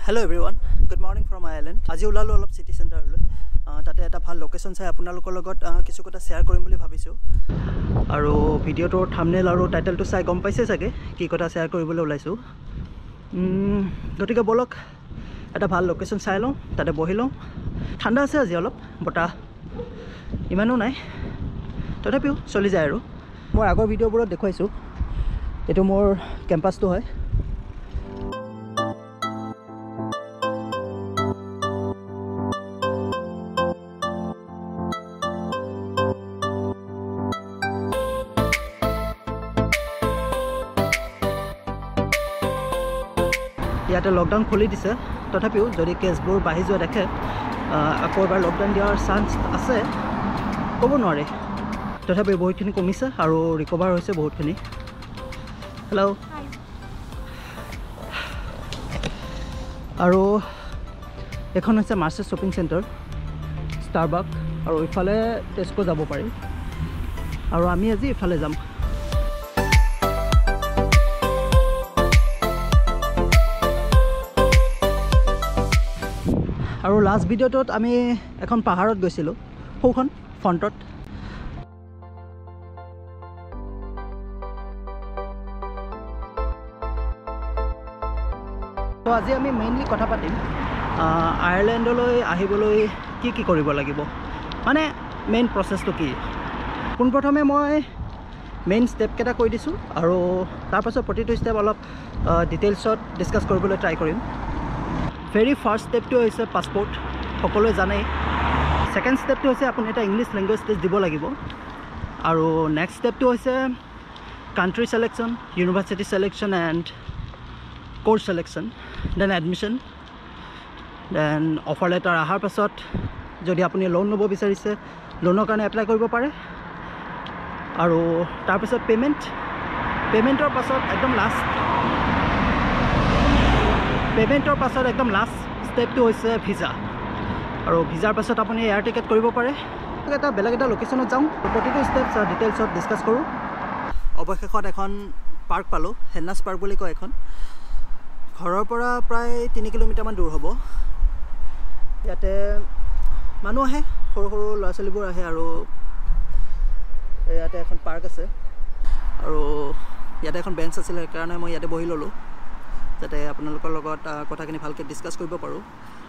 Hello everyone, good morning from Ireland. আজি ওলালো অলপ সিটি সেন্টাৰলৈ তাতে এটা ভাল লোকেশন চাই আপোনালোকৰ লগত কিছু কথা শেয়াৰ কৰিম বুলি ভাবিছো আৰু ভিডিওটোৰ থাম্বনেল আৰু টাইটেলটো চাই গম পাইছে চাগে কি কথা শেয়াৰ কৰিবলৈ ওলাইছো গতিকে বলক এটা ভাল লোকেশন চাই লওঁ তাতে বহি লওঁ ঠাণ্ডা আছে আজি অলপ বতাহ ইমানো নাই তথাপিও চলি যায় আৰু মই আগৰ ভিডিওবোৰত দেখুৱাইছো এটো মোৰ কেম্পাছটো হয় ইয়াতে লকডাউন খুলি দিছে তথাপিও যদি কেছবোৰ বাঢ়ি যোৱা দেখে আকৌ এবাৰ লকডাউন দিয়াৰ চান্স আছে ক'ব নোৱাৰে তথাপিও বহুতখিনি কমিছে আৰু ৰিকভাৰ হৈছে বহুতখিনি হেল্ল' আৰু এখন হৈছে মাৰ্চেছ শ্বপিং চেণ্টাৰ ষ্টাৰবাক আৰু ইফালে টেস্কো যাব পাৰি আৰু আমি আজি ইফালে যাম আৰু লাষ্ট ভিডিওটোত আমি এখন পাহাৰত গৈছিলোঁ সৌখন ফ্ৰণ্টত তো আজি আমি মেইনলি কথা পাতিম আয়াৰলেণ্ডলৈ আহিবলৈ কি কৰিব লাগিব মানে মেইন প্ৰচেছটো কি পোনপ্ৰথমে মই মেইন ষ্টেপকেইটা কৈ দিছোঁ আৰু তাৰপাছত প্ৰতিটো ষ্টেপ অলপ ডিটেইলছত ডিছকাছ কৰিবলৈ ট্ৰাই কৰিম ভেৰি ফাৰ্ষ্ট ষ্টেপটো হৈছে পাছপোৰ্ট সকলোৱে জানেই ছেকেণ্ড ষ্টেপটো হৈছে আপুনি এটা ইংলিছ লেংগুৱেজ টেষ্ট দিব লাগিব আৰু নেক্সট ষ্টেপটো হৈছে country selection university selection and course selection then admission then offer letter অহাৰ পাছত যদি আপুনি লোন ল'ব বিচাৰিছে লোনৰ কাৰণে এপ্লাই কৰিব পাৰে আৰু তাৰপিছত পে'মেণ্টৰ পাছত একদম লাষ্ট ষ্টেপটো হৈছে ভিছা আৰু ভিজাৰ পাছত আপুনি এয়াৰ টিকেট কৰিব পাৰে এটা বেলেগ এটা লোকেশ্যনত যাওঁ প্ৰতিটো ষ্টেপ ডিটেইলছত ডিছকাছ কৰোঁ অৱশেষত এখন পাৰ্ক পালোঁ হেন্নাছ পাৰ্ক বুলি কয় এখন ঘৰৰ পৰা প্ৰায় 3 কিলোমিটাৰমান দূৰ হ'ব ইয়াতে মানুহ আহে সৰু সৰু ল'ৰা ছোৱালীবোৰ আহে আৰু ইয়াতে এখন পাৰ্ক আছে আৰু ইয়াতে এখন বেঞ্চ আছিলে সেইকাৰণে মই ইয়াতে বহি ল'লোঁ যাতে আপোনালোকৰ লগত কথাখিনি ভালকৈ ডিছকাছ কৰিব পাৰোঁ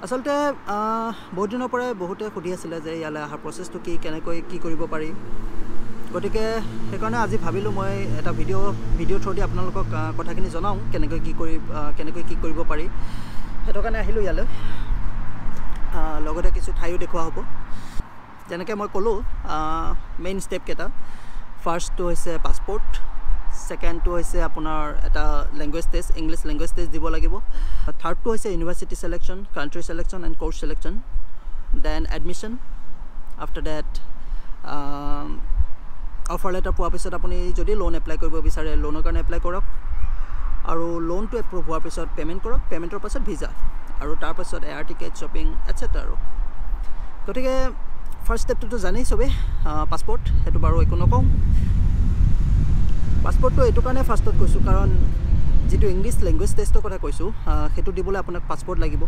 আচলতে বহুত দিনৰ পৰাই বহুতে সুধি আছিলে যে ইয়ালৈ অহাৰ প্ৰচেছটো কেনেকৈ কি কৰিব পাৰি গতিকে সেইকাৰণে আজি ভাবিলোঁ মই এটা ভিডিঅ' থ্ৰু দি আপোনালোকক কথাখিনি জনাওঁ কেনেকৈ কি কৰিব পাৰি সেইটো কাৰণে আহিলোঁ ইয়ালৈ লগতে কিছু ঠাইও দেখুওৱা হ'ব যেনেকৈ মই ক'লোঁ মেইন ষ্টেপকেইটা ফাৰ্ষ্টটো হৈছে পাছপোৰ্ট ছেকেণ্ডটো হৈছে আপোনাৰ এটা language test English language test দিব লাগিব থাৰ্ডটো হৈছে university selection country selection and course selection then admission after date offer letter পোৱাৰ পিছত আপুনি যদি লোন এপ্লাই কৰিব বিচাৰে লোনৰ কাৰণে এপ্লাই কৰক আৰু লোনটো এপ্ৰুভ হোৱাৰ পিছত পে'মেণ্ট কৰক পে'মেণ্টৰ পাছত ভিছা আৰু তাৰপাছত এয়াৰ টিকেট শ্বপিং এটচেট্ৰা আৰু গতিকে ফাৰ্ষ্ট ষ্টেপটোতো জানেই চবেই পাছপোৰ্ট সেইটো বাৰু একো নকওঁ পাছপোৰ্টটো এইটো কাৰণে ফাৰ্ষ্টত কৈছোঁ কাৰণ যিটো ইংলিছ লেংগুৱেজ টেষ্টৰ কথা কৈছোঁ সেইটো দিবলৈ আপোনাক পাছপোৰ্ট লাগিব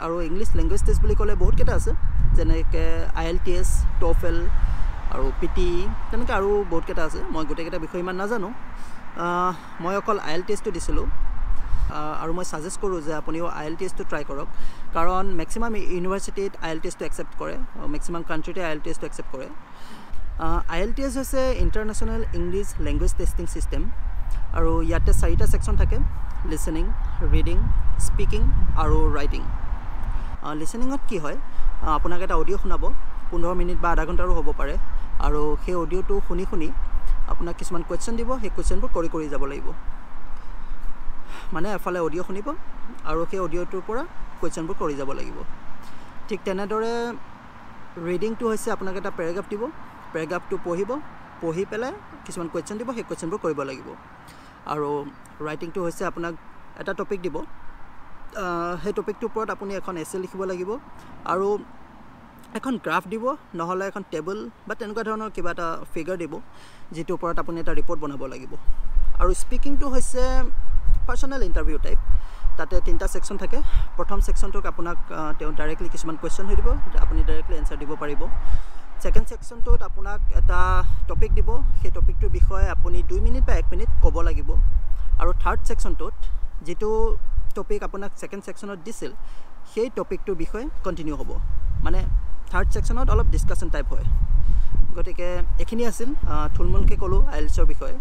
আৰু ইংলিছ লেংগুৱেজ টেষ্ট বুলি ক'লে বহুতকেইটা আছে যেনেকৈ IELTS TOEFL আৰু PT তেনেকৈ আৰু বহুতকেইটা আছে মই গোটেইকেইটা বিষয়ে ইমান নাজানো মই অকল IELTSটো দিছিলোঁ আৰু মই ছাজেষ্ট কৰোঁ যে আপুনিও IELTSটো ট্ৰাই কৰক কাৰণ মেক্সিমাম ইউনিভাৰ্চিটিত IELTSটো একচেপ্ট কৰে মেক্সিমাম কাণ্ট্ৰিতে IELTSটো একচেপ্ট কৰে IELTS হৈছে international English language testing system আৰু ইয়াতে 4টা ছেকশ্যন থাকে লিচেনিং ৰিডিং স্পিকিং আৰু ৰাইটিং লিচেনিঙত কি হয় আপোনাক এটা অডিঅ' শুনাব 15 মিনিট বা আধা ঘণ্টাৰো হ'ব পাৰে আৰু সেই অডিঅ'টো শুনি আপোনাক কিছুমান কুৱেশ্যন দিব সেই কুৱেশ্যনবোৰ কৰি যাব লাগিব মানে এফালে অডিঅ' শুনিব আৰু সেই অডিঅ'টোৰ পৰা কুৱেশ্যনবোৰ কৰি যাব লাগিব ঠিক তেনেদৰে ৰিডিংটো হৈছে আপোনাক এটা পেৰাগ্ৰাফ দিব পেৰাগ্ৰাফটো পঢ়ি পেলাই কিছুমান কুৱেশ্যন দিব সেই কুৱেশ্যনবোৰ কৰিব লাগিব আৰু ৰাইটিংটো হৈছে আপোনাক এটা টপিক দিব সেই টপিকটোৰ ওপৰত আপুনি এখন এছে লিখিব লাগিব আৰু এখন গ্ৰাফ দিব নহলে এখন টেবল বা তেনেকুৱা ধৰণৰ কিবা এটা ফিগাৰ দিব যেটো ওপৰত আপুনি এটা ৰিপৰ্ট বনাব লাগিব আৰু স্পিকিং টু হৈছে পাৰ্সোনাল ইন্টাৰভিউ টাইপ তাতে তিনিটা সেকশন থাকে প্ৰথম সেকশনটোক আপোনাক তেওঁ ডাইৰেক্টলি কিছুমান কোৱেশ্চন হৈ দিব আপুনি ডাইৰেক্টলি এনসাৰ দিব পাৰিব সেকেন্ড সেকশনটোত আপোনাক এটা টপিক দিব সেই টপিকটোৰ বিষয়ে আপুনি 2 মিনিট বা 1 মিনিট ক'ব লাগিব আৰু থাৰ্ড সেকশনটোত যেটো টপিক আপোনাক সেকেন্ড সেকশনত দিছিল সেই টপিকটোৰ বিষয়ে কন্টিনিউ হ'ব মানে থাৰ্ড সেকশনত অলপ ডিসকাশন টাইপ হয় গতিকে এখিনি আছিল থুলমুলকে কলো আইএলটিএছৰ বিষয়ে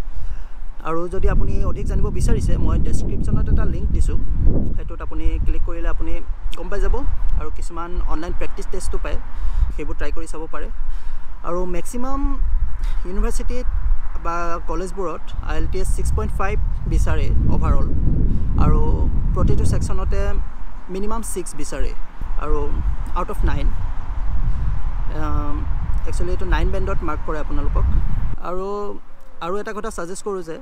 আৰু যদি আপুনি অধিক জানিব বিচাৰিছে মই ডেসক্ৰিপচনত এটা লিংক দিছো হেতুত আপুনি ক্লিক কৰিলে আপুনি গম পাই যাব আৰু কিছুমান অনলাইন প্ৰেক্টিস টেষ্টটো পায় সেইবোৰ ট্ৰাই কৰি চাব পাৰে আৰু ম্যাক্সিমাম ইউনিভাৰ্সিটিত বা কলেজবোৰত IELTS 6.5 বিচাৰে ওভাৰঅল আৰু প্ৰতিটো সেকশনতে মিনিমাম 6 বিচাৰে আৰু আউট অফ 9 একচুয়ালি এটো 9 বেন্ডত মাৰ্ক কৰে আপোনালোকক আৰু এটা কথা সাজেষ্ট কৰো যে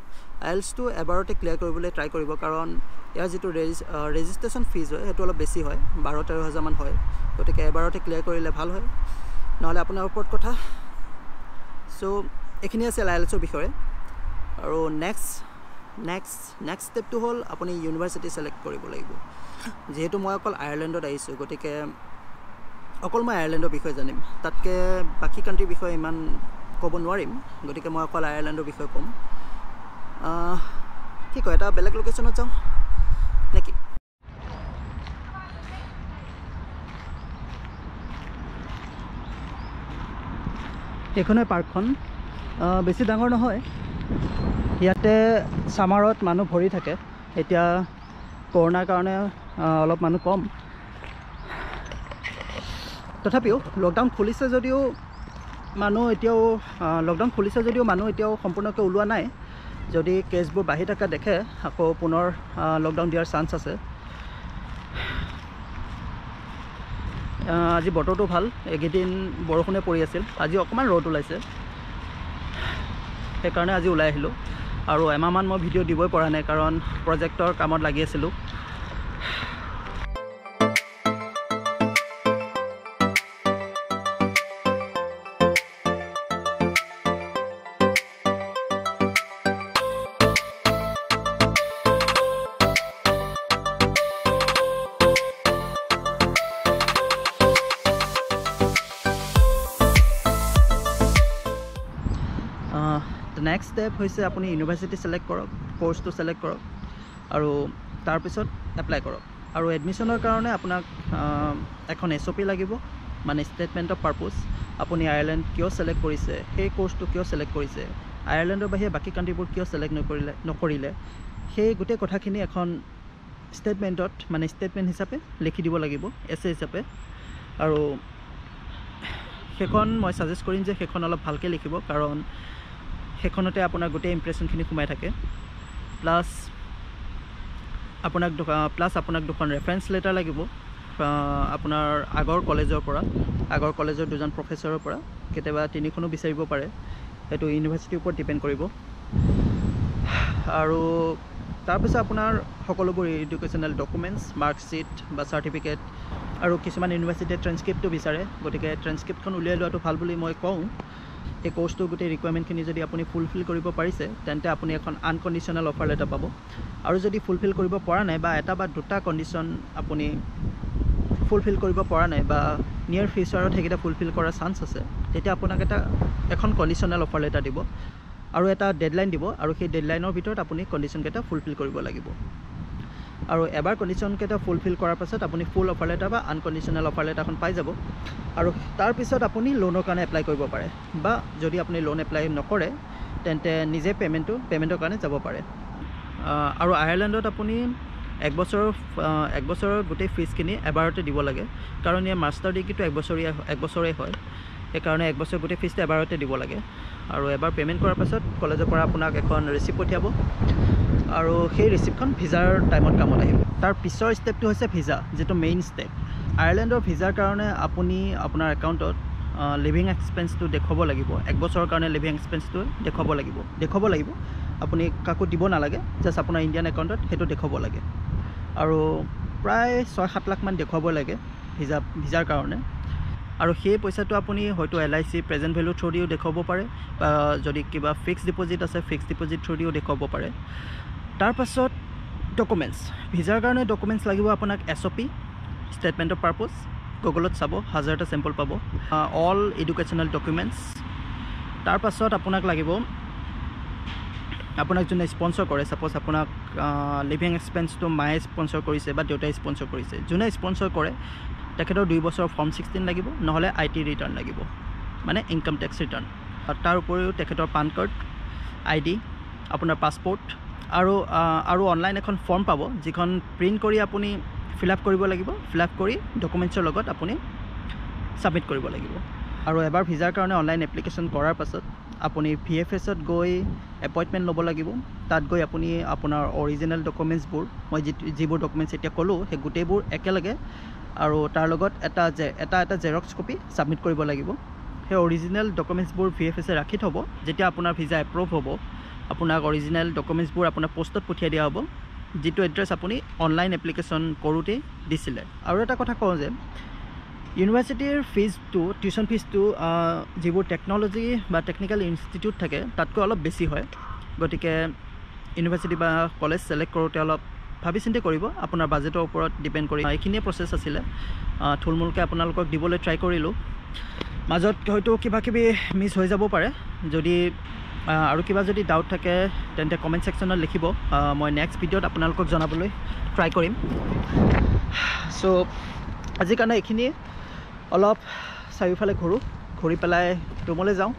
IELTS টো এবাৰতে ক্লিয়াৰ কৰিবলৈ ট্ৰাই কৰিব কাৰণ ইয়াৰ যেটো ৰেজিষ্ট্ৰেচন ফিজ হয় হেতু অলপ বেছি হয় 12-13,000 মান হয় গতিকে এবাৰতে ক্লিয়াৰ কৰিলে ভাল হয় নহলে আপোনাৰ ওপৰত কথা সো এখিনি আছে IELTSৰ বিষয়ে আৰু নেক্সট ষ্টেপটো হল আপুনি ইউনিভাৰ্সিটি সিলেক্ট কৰিব লাগিব যেহেতু মই অকল আয়াৰল্যান্ডত আহিছো গতিকে অকল মই আয়াৰল্যান্ডৰ বিষয়ে জানিম তাতকে বাকি কান্ট্ৰিৰ বিষয়ে ইমান ক'ব নোৱাৰিম গতিকে মই অকল আয়াৰল্যান্ডৰ বিষয়ে ক'ম কি কয় এটা বেলেগ লোকেশনত যাওঁ নেকি এখনে পাৰ্কখন বেছি ডাঙৰ নহয় ইয়াতে সামাৰত মানুহ ভৰি থাকে এতিয়া কৰোনাৰ কাৰণে অলপ মানুহ কম তথাপিও লকডাউন খুলিছে যদিও মানুহ এতিয়াও সম্পূৰ্ণকৈ ওলোৱা নাই যদি কেছবোৰ বাঢ়ি থকা দেখে আকৌ পুনৰ লকডাউন দিয়াৰ চান্স আছে আজি বতৰটো ভাল একেদিন বৰষুণে পৰি আছিল আজি অকমান ৰ'দ ওলাইছে সেইকাৰণে আজি ওলাই আহিলো আৰু এমাহমান মই ভিডিঅ' দিবই পৰা নাই কাৰণ প্ৰজেক্টৰ কামত লাগি আছিলোঁ নেক্সট ষ্টেপ হৈছে আপুনি ইউনিভাৰ্সিটি সিলেক্ট কৰক কোৰ্সটো সিলেক্ট কৰক আৰু তাৰ পিছত এপ্লাই কৰক আৰু এডমিশনৰ কাৰণে আপোনাক এখন SOP লাগিব মানে ষ্টেটমেন্ট অফ পাৰপজ আপুনি আয়াৰল্যান্ড কিয় সিলেক্ট কৰিছে সেই কোৰ্সটো কিয় সিলেক্ট কৰিছে আয়াৰল্যান্ডৰ বাহিৰে বাকি কান্ট্ৰিবোৰ কিয় সিলেক্ট নকৰিলে সেই গোটেই কথাখিনি এখন ষ্টেটমেন্টত মানে ষ্টেটমেন্ট হিচাপে লিখি দিব লাগিব এছে হিচাপে আৰু সেইখন মই সাজেষ্ট কৰিম যে সেইখন অলপ ভালকৈ লিখিব কাৰণ সেইখনতে আপোনাৰ গোটেই ইমপ্ৰেছনখিনি সোমাই থাকে প্লাস আপোনাক দুখন ৰেফাৰেন্স লেটাৰ লাগিব আপোনাৰ আগৰ কলেজৰ দুজন প্ৰফেসৰৰ পৰা কেতিয়াবা তিনিখনো বিচাৰিব পাৰে এটো ইউনিভাৰ্সিটিৰ ওপৰত ডিপেন্ড কৰিব আৰু তাৰ পিছত আপোনাৰ সকলোবোৰ এডুকেশনাল ডকুমেন্টস মাৰ্কশিট বা সাৰ্টিফিকেট আৰু কিছুমান ইউনিভাৰ্সিটিৰ ট্ৰান্সক্ৰিপ্টটো বিচাৰে গতিকে ট্ৰান্সক্ৰিপ্টখন উলিয়াই লোৱাটো ভাল বুলি মই কওঁ এই কোৰ্সটো গোটেই ৰিকুৱাৰমেন্টখিনি যদি আপুনি ফুলফিল কৰিব পাৰিছে তেন্তে আপুনি এখন আনকন্ডিশনাল অফাৰ লেটাৰ পাব আৰু যদি ফুলফিল কৰিব পৰা নাই বা এটা বা দুটা কন্ডিশন আপুনি ফুলফিল কৰিব পৰা নাই বা নিয়াৰ ফিউচাৰত হেকিটা ফুলফিল কৰাৰ চান্স আছে তেতিয়া আপোনাক এখন কন্ডিশনাল অফাৰ লেটাৰ দিব আৰু এটা ডেডলাইন দিব আৰু সেই ডেডলাইনৰ ভিতৰত আপুনি কন্ডিশন কেটা ফুলফিল কৰিব লাগিব আৰু এবাৰ কন্ডিশন কেটা ফুলফিল কৰাৰ পাছত আপুনি ফুল অফাৰ লেটাৰ বা আনকন্ডিশনাল অফাৰ লেটাৰখন পাই যাব আৰু তাৰ পিছত আপুনি লোনৰ কাৰণে এপ্লাই কৰিব পাৰে বা যদি আপুনি লোন এপ্লাই নকৰে তেন্তে নিজে পেমেন্টৰ কাৰণে যাব পাৰে আৰু আয়াৰল্যান্ডত আপুনি এক বছৰৰ গোটেই ফিজখিনি এবাৰতে দিব লাগে কাৰণ ইয়াৰ মাষ্টাৰ ডিগ্ৰীটো এক বছৰে হয় সেইকাৰণে এক বছৰ গোটেই ফিজটো এবাৰতে দিব লাগে আৰু এবাৰ পেমেন্ট কৰাৰ পাছত কলেজৰ পৰা আপোনাক এখন ৰিসিপ্ট পঠিয়াব আৰু সেই ৰিসিপ্টখন ভিজাৰ টাইমত কামত আহিব তাৰ পিছৰ ষ্টেপটো হৈছে ভিজা যেটো মেইন ষ্টেপ আয়াৰল্যান্ডৰ ভিজাৰ কাৰণে আপুনি আপোনাৰ একাউণ্টত লিভিং এক্সপেন্সটো দেখাব লাগিব এক বছৰৰ কাৰণে লিভিং এক্সপেন্সটো দেখাব লাগিব আপুনি কাকো দিব নালাগে জাস্ট আপোনাৰ ইণ্ডিয়ান একাউণ্টত হেতু দেখাব লাগে আৰু প্ৰায় 6-7 লাখ মান দেখাব লাগে ভিজাৰ কাৰণে আৰু সেই পইচাটো আপুনি হয়তো LIC প্ৰেজেন্ট ভ্যালু থ্ৰু দিও দেখাব পাৰে বা যদি কিবা ফিক্সড ডিপোজিট আছে ফিক্সড ডিপোজিট থ্ৰু দিও দেখাব পাৰে তাৰ পাছত ডকুমেণ্টছ ভিজাৰ কাৰণে ডকুমেণ্টছ লাগিব আপোনাক SOP ষ্টেটমেণ্ট অফ পাৰ্পছ গুগলত চাব 1000টা চেম্পল পাব অল এডুকেশ্যনেল ডকুমেণ্টছ তাৰ পাছত আপোনাক লাগিব আপোনাক যোনে স্পন্সৰ কৰে সাপোজ আপোনাক লিভিং এক্সপেন্সটো মায়ে স্পন্সৰ কৰিছে বা দেউতাই স্পন্সৰ কৰিছে যোনে স্পন্সৰ কৰে তেখেতৰ 2 বছৰৰ ফৰ্ম 16 লাগিব নহলে IT ৰিটাৰ্ণ লাগিব মানে ইনকাম টেক্স ৰিটাৰ্ণ তাৰ উপৰিও তেখেতৰ পান কাৰ্ড ID আপোনাৰ পাছপোৰ্ট আৰু অনলাইন এখন ফৰ্ম পাব যিখন প্ৰিন্ট কৰি আপুনি ফিল আপ কৰিব লাগিব ফিল আপ কৰি ডকুমেণ্টছৰ লগত আপুনি সাবমিট কৰিব লাগিব আৰু এবাৰ ভিজাৰ কাৰণে অনলাইন এপ্লিকেশ্যন কৰাৰ পাছত আপুনি VFSত গৈ এপইণ্টমেণ্ট ল'ব লাগিব তাত গৈ আপুনি আপোনাৰ অৰিজিনেল ডকুমেণ্টছবোৰ মই যিবোৰ ডকুমেণ্টছ এতিয়া ক'লোঁ সেই গোটেইবোৰ একেলগে আৰু তাৰ লগত এটা জেৰক্স কপি সাবমিট কৰিব লাগিব সেই অৰিজিনেল ডকুমেণ্টছবোৰ VFSে ৰাখি থ'ব যেতিয়া আপোনাৰ ভিজা এপ্ৰুভ হ'ব আপোনাক অৰিজিনেল ডকুমেণ্টছবোৰ আপোনাৰ পোষ্টত পঠিয়াই দিয়া হ'ব যিটো এড্ৰেছ আপুনি অনলাইন এপ্লিকেশ্যন কৰোঁতে দিছিলে আৰু এটা কথা কওঁ যে ইউনিভাৰ্চিটিৰ ফিজটো টিউশ্যন ফিজটো যিবোৰ টেকন'লজি বা টেকনিকেল ইনষ্টিটিউট থাকে তাতকৈ অলপ বেছি হয় গতিকে ইউনিভাৰ্চিটি বা কলেজ ছিলেক্ট কৰোঁতে অলপ ভাবি চিন্তি কৰিব আপোনাৰ বাজেটৰ ওপৰত ডিপেণ্ড কৰি এইখিনিয়ে প্ৰচেছ আছিলে থুলমূলকৈ আপোনালোকক দিবলৈ ট্ৰাই কৰিলোঁ মাজত হয়তো কিবাকিবি মিছ হৈ যাব পাৰে যদি আৰু কিবা যদি ডাউট থাকে তেন্তে কমেণ্ট ছেকশ্যনত লিখিব মই নেক্সট ভিডিঅ'ত আপোনালোকক জনাবলৈ ট্ৰাই কৰিম চ' আজিৰ কাৰণে এইখিনিয়ে অলপ চাৰিওফালে ঘূৰি পেলাই ৰুমলৈ যাওঁ